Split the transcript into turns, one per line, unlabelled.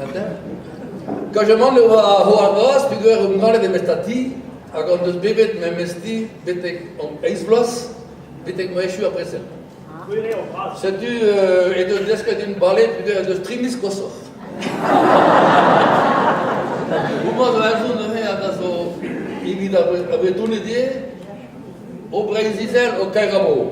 Inter? Quand je mande Hoagos, figure umgane de Mestati, quand das Bebet Memesti, Betek Eisvlos, Betek Moeshu après ça. C'est du et de deska d'une balai, figure de Trimis Kosovo. Uma version de rien à so, il y a avait tout le dia, au Brésil, au Cairamo.